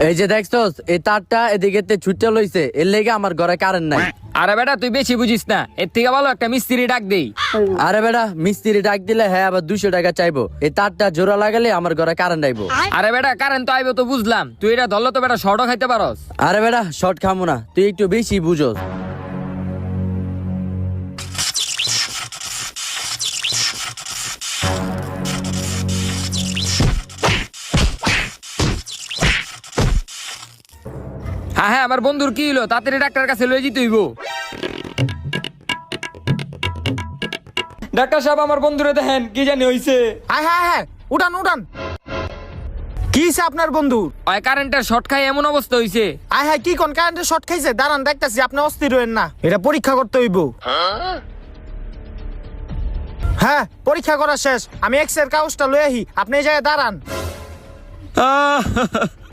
এই যে দেখছস এই তারটা এদিকে ছুটে লইছে, এর লেগে আমার ঘরে কারেন্ট নাই। আরে বেটা তুই বেশি বুঝিস না, এর থেকে ভালো একটা মিস্ত্রি ডাক দেই। আরে বেটা মিস্ত্রি ডাক দিলে হ্যাঁ আবার 200 টাকা চাইবো। এই তারটা জোড়া লাগালে আমার ঘরে কারেন্ট আইবো। আরে বেটা কারেন্ট তো আইবে তো বুঝলাম, তুই এটা ধরলে তো বেটা শর্টও খাইতে পারস। আরে বেটা শর্ট খামু না, তুই একটু বেশি বুঝোস। হ্যাঁ হ্যাঁ, আমার বন্ধুর কি হলো, তাড়াতাড়ি ডাক্তার কাছে লয়ে যেতে হইব। ডাক্তার সাহেব আমার বন্ধুরে দেখেন কি জানি হইছে। হ্যাঁ হ্যাঁ হ্যাঁ, উঠান উঠান। কি হইছে আপনার বন্ধু? ওই কারেন্টের শর্ট খাই এমন অবস্থা হইছে। আয় হ্যাঁ, কি কোন কারেন্টের শর্ট খাইছে? দাঁড়ান দেখতাছি, আপনি অস্থির হইেন না, এটা পরীক্ষা করতে হইব। হ্যাঁ পরীক্ষা করা শেষ, আমি এক্স এর কাগজটা লয়ে আহি, আপনি এই জায়গায় দাঁড়ান।